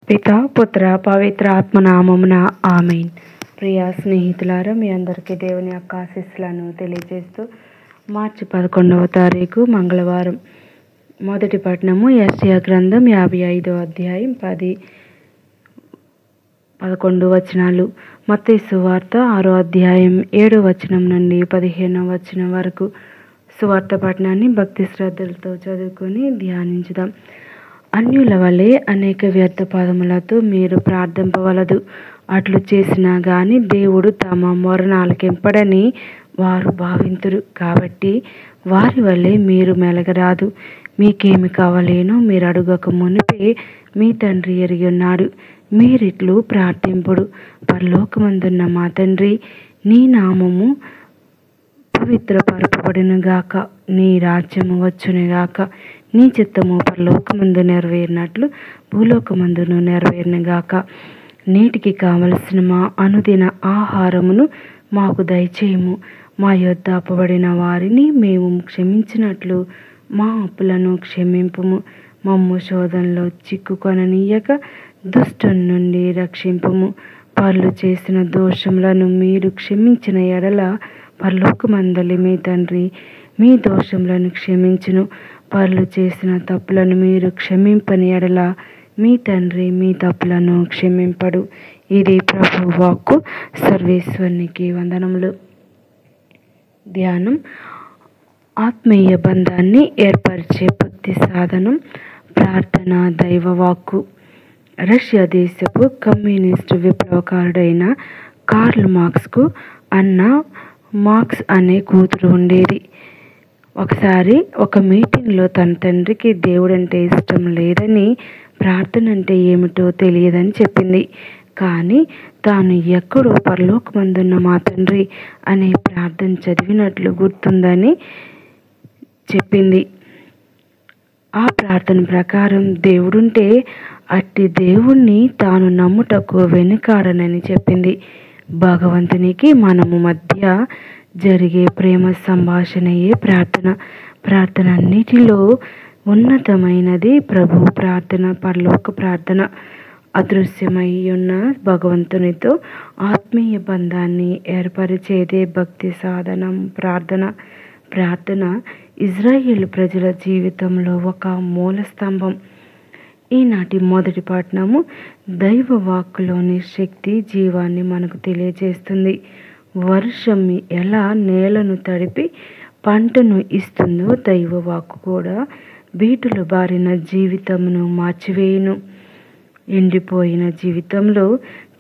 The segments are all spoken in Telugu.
పిత పుత్ర పవిత్ర ఆత్మనామమున ఆమేన్. ప్రియ స్నేహితులారా, మీ అందరికీ దేవుని యొక్క ఆశీస్సులను తెలియజేస్తూ మార్చి 11వ తారీఖు మంగళవారం మొదటి పట్టణము యెషయా గ్రంథం 55వ అధ్యాయం 10-11 వచనాలు. మత్తయి సువార్త 6వ అధ్యాయం 7వ వచనం నుండి 15వ వచనం వరకు సువార్త పట్టణాన్ని భక్తి శ్రద్ధలతో చదువుకొని ధ్యానించుదాం. అన్యుల వలె అనేక వ్యర్థ పదములతో మీరు ప్రార్థింపవలదు. అట్లు చేసినా గాని దేవుడు తమ మొరనాలకింపడని వారు భావింతురు. కాబట్టి వారి వలె మీరు మెలగరాదు. మీకేమి కావలేనో మీరు అడుగక మునిపే మీ తండ్రి ఎరిగి ఉన్నాడు. మీరిట్లు ప్రార్థింపుడు: పరలోకమందున్న మా తండ్రి, నీ నామము పవిత్రపరపబడునుగాక, నీ రాజ్యము వచ్చునుగాక, నీ చిత్తము పరలోకమందు నెరవేరినట్లు భూలోకమందును నెరవేరునుగాక. నేటికి కావలసిన మా అనుదిన ఆహారమును మాకు దయచేయము. మా యొద్ద అప్పబడిన వారిని మేము క్షమించినట్లు మా అప్పులను క్షమింపుము. మమ్ము శోధనలో చిక్కుకొననీయక దుష్టుని నుండి రక్షింపుము. పరులు చేసిన దోషములను మీరు క్షమించిన ఎడల పరలోకమందలి మీ తండ్రి మీ దోషములను క్షమించును. పరులు చేసిన తప్పులను మీరు క్షమింపని ఎడల మీ తండ్రి మీ తప్పులను క్షమింపడు. ఇది ప్రభు వాక్కు. సర్వేశ్వరునికి వందనములు. ధ్యానం: ఆత్మీయ బంధాన్ని ఏర్పరిచే భక్తి సాధనం ప్రార్థన. దైవవాక్కు. రష్యా దేశపు కమ్యూనిస్టు విప్లవకారుడైన కార్ల్ మార్క్స్కు అన్నా మార్క్స్ అనే కూతురు ఉండేది. ఒకసారి ఒక మీటింగ్లో తన తండ్రికి దేవుడంటే ఇష్టం లేదని, ప్రార్థన అంటే ఏమిటో తెలియదని చెప్పింది. కానీ తాను ఎక్కడో పరలోకమందున్న మా తండ్రి అనే ప్రార్థన చదివినట్లు గుర్తుందని చెప్పింది. ఆ ప్రార్థన ప్రకారం దేవుడుంటే అట్టి దేవుణ్ణి తాను నమ్ముటకు వెనుకాడనని చెప్పింది. భగవంతునికి మనము మధ్య జరిగే ప్రేమ సంభాషణయే ప్రార్థన. ప్రార్థన అన్నిటిలో ఉన్నతమైనది ప్రభు ప్రార్థన, పరలోక ప్రార్థన. అదృశ్యమై ఉన్న భగవంతునితో ఆత్మీయ బంధాన్ని ఏర్పరిచేదే భక్తి సాధనం ప్రార్థన. ప్రార్థన ఇజ్రాయేలు ప్రజల జీవితంలో ఒక మూల స్తంభం. ఈనాటి మొదటి పట్టణము దైవ వాక్కులోని శక్తి జీవాన్ని మనకు తెలియజేస్తుంది. వర్షం ఎలా నేలను తడిపి పంటను ఇస్తుందో దైవ వాక్కు కూడా బీటులు బారిన జీవితమును మార్చివేయును. ఎండిపోయిన జీవితంలో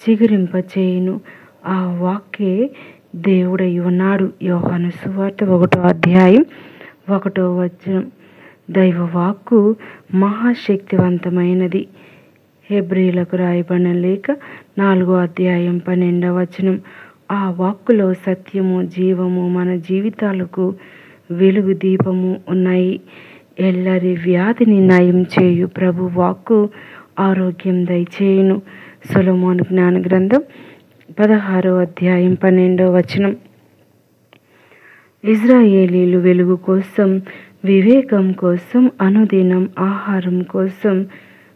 చిగురింపచేయును. ఆ వాక్కే దేవుడై ఉన్నాడు. యోహాను సువార్త 1వ అధ్యాయం 1వ వచనం. దైవ వాక్కు మహాశక్తివంతమైనది. హెబ్రీలకు రాయబడిన లేఖ 4వ అధ్యాయం 12వ వచనం. ఆ వాక్కులో సత్యము, జీవము, మన జీవితాలకు వెలుగు దీపము ఉన్నాయి. ఎల్లరి వ్యాధిని నయం చేయు ప్రభు వాక్కు ఆరోగ్యం దయచేయును. సొలొమోను జ్ఞాన గ్రంథం 16వ అధ్యాయం 12వ వచనం. ఇజ్రాయేలీలు వెలుగు కోసం, వివేకం కోసం, అనుదినం ఆహారం కోసం,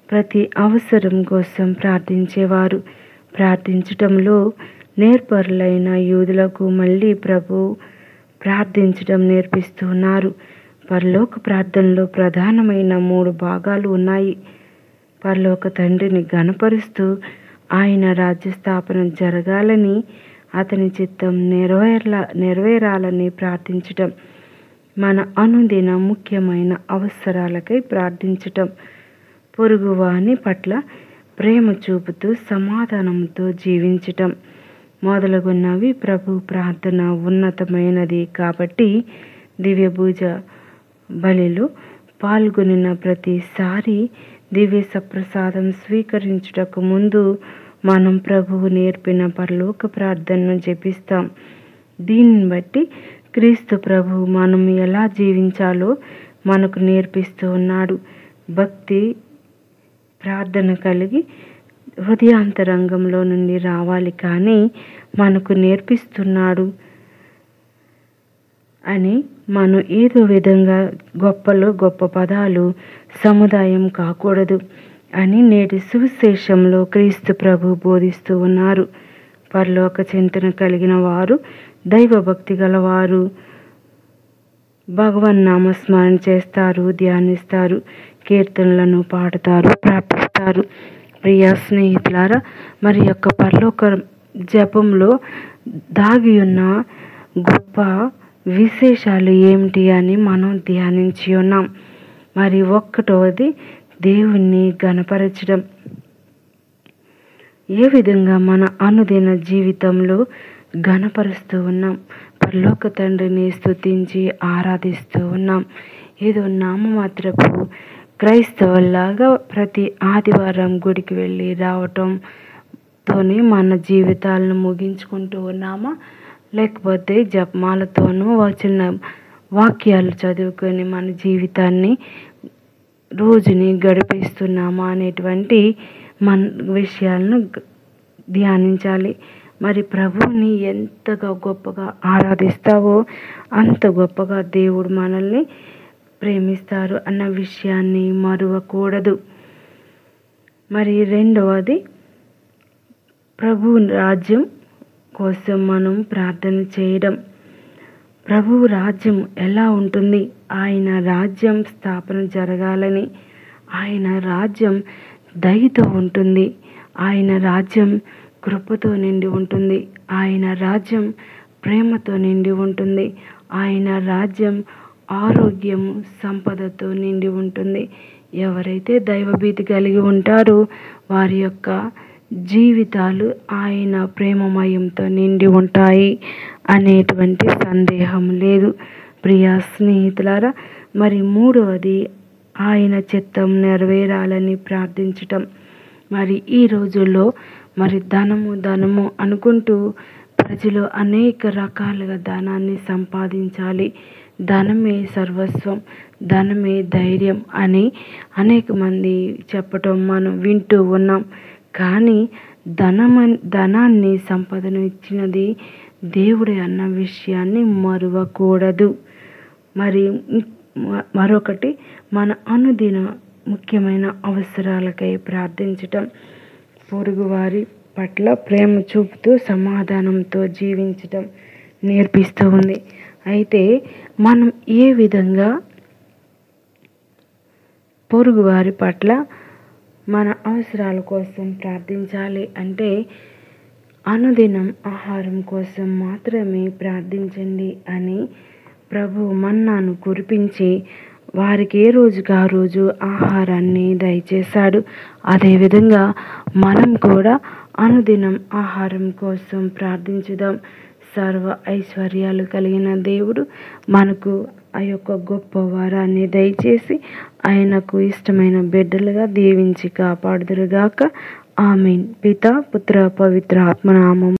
ప్రతి అవసరం కోసం ప్రార్థించేవారు. ప్రార్థించటంలో నేర్పరులైన యూదులకు మళ్ళీ ప్రభు ప్రార్థించడం నేర్పిస్తున్నారు. పరలోక ప్రార్థనలో ప్రధానమైన 3 భాగాలు ఉన్నాయి. పరలోక తండ్రిని ఘనపరుస్తూ ఆయన రాజ్య స్థాపన జరగాలని, అతని చిత్తం నెరవేరాలని ప్రార్థించటం, మన అనుదిన ముఖ్యమైన అవసరాలకై ప్రార్థించటం, పొరుగువాని పట్ల ప్రేమ చూపుతూ సమాధానంతో జీవించటం మొదలగున్నవి ప్రభు ప్రార్థన ఉన్నతమైనది. కాబట్టి దివ్యభూజ బలిలో పాల్గొనిన ప్రతిసారి దివ్య సప్రసాదం స్వీకరించుటకు ముందు మనం ప్రభువు నేర్పిన పరలోక ప్రార్థనను జపిస్తాం. దీనిని బట్టి క్రీస్తు ప్రభువు మనం ఎలా జీవించాలో మనకు నేర్పిస్తూ ఉన్నాడు. భక్తి ప్రార్థన కలిగి హృదయాంతరంగంలో నుండి రావాలి, కానీ మనకు నేర్పిస్తున్నాడు అని మనం ఏదో విధంగా గొప్ప పదాలు సముదాయం కాకూడదు. అని నేటి సువిశేషంలో క్రీస్తు ప్రభు బోధిస్తూ ఉన్నారు. పరలోక చింతన కలిగిన వారు, దైవభక్తి గలవారు భగవన్ నామస్మరణ చేస్తారు, ధ్యానిస్తారు, కీర్తనలను పాడుతారు, ప్రార్థిస్తారు. ప్రియ స్నేహితులారా, మరి యొక్క పరలోక జపంలో దాగి ఉన్న గొప్ప విశేషాలు ఏమిటి అని మనం ధ్యానించి ఉన్నాం. మరి ఒక్కటవది దేవుణ్ణి ఘనపరచడం. ఏ విధంగా మన అనుదిన జీవితంలో ఘనపరుస్తూ ఉన్నాం, పరలోక తండ్రిని స్తుతించి ఆరాధిస్తూ ఉన్నాం. ఏదో నామమాత్రపు క్రైస్తవుల్లాగా ప్రతి ఆదివారం గుడికి వెళ్ళి రావటంతోనే మన జీవితాలను ముగించుకుంటూ ఉన్నామా, లేకపోతే జపమాలతోనూ వచ్చిన వాక్యాలు చదువుకొని మన జీవితాన్ని రోజుని గడిపేస్తున్నామా అనేటువంటి మన విషయాలను ధ్యానించాలి. మరి ప్రభువుని ఎంతగా గొప్పగా ఆరాధిస్తావో అంత గొప్పగా దేవుడు మనల్ని ప్రేమిస్తారు అన్న విషయాన్ని మరువకూడదు. మరి రెండవది, ప్రభు రాజ్యం కోసం మనం ప్రార్థన చేయడం. ప్రభువు రాజ్యం ఎలా ఉంటుంది? ఆయన రాజ్యం స్థాపన జరగాలని, ఆయన రాజ్యం దయతో ఉంటుంది, ఆయన రాజ్యం కృపతో నిండి ఉంటుంది, ఆయన రాజ్యం ప్రేమతో నిండి ఉంటుంది, ఆయన రాజ్యం ఆరోగ్యము సంపదతో నిండి ఉంటుంది. ఎవరైతే దైవభీతి కలిగి ఉంటారో వారి యొక్క జీవితాలు ఆయన ప్రేమమయంతో నిండి ఉంటాయి అనేటువంటి సందేహం లేదు. ప్రియ స్నేహితులారా, మరి మూడవది ఆయన చిత్తం నెరవేరాలని ప్రార్థించటం. మరి ఈ రోజుల్లో మరి ధనము అనుకుంటూ ప్రజలు అనేక రకాలుగా ధనాన్ని సంపాదించాలి, ధనమే సర్వస్వం, ధనమే ధైర్యం అని అనేక మంది చెప్పటం మనం వింటూ ఉన్నాం. కానీ ధనాన్ని సంపదను ఇచ్చినది దేవుడే అన్న విషయాన్ని మరువకూడదు. మరి మరొకటి, మన అనుదిన ముఖ్యమైన అవసరాలకై ప్రార్థించటం, పొరుగువారి పట్ల ప్రేమ చూపుతూ సమాధానంతో జీవించటం నేర్పిస్తూ ఉంది. అయితే మనం ఏ విధంగా పొరుగువారి పట్ల మన అవసరాల కోసం ప్రార్థించాలి అంటే, అనుదినం ఆహారం కోసం మాత్రమే ప్రార్థించండి అని ప్రభు మన్నాను కురిపించి వారికి ఏ రోజుకి ఆ రోజు ఆహారాన్ని దయచేశాడు. అదేవిధంగా మనం కూడా అనుదినం ఆహారం కోసం ప్రార్థించుదాం. సర్వ ఐశ్వర్యాలు కలిగిన దేవుడు మనకు ఆ యొక్క గొప్ప వరాన్ని దయచేసి ఆయనకు ఇష్టమైన బిడ్డలుగా దీవించి కాపాడుదురుగాక. ఆమేన్. పితా, పుత్ర, పవిత్ర ఆత్మనామం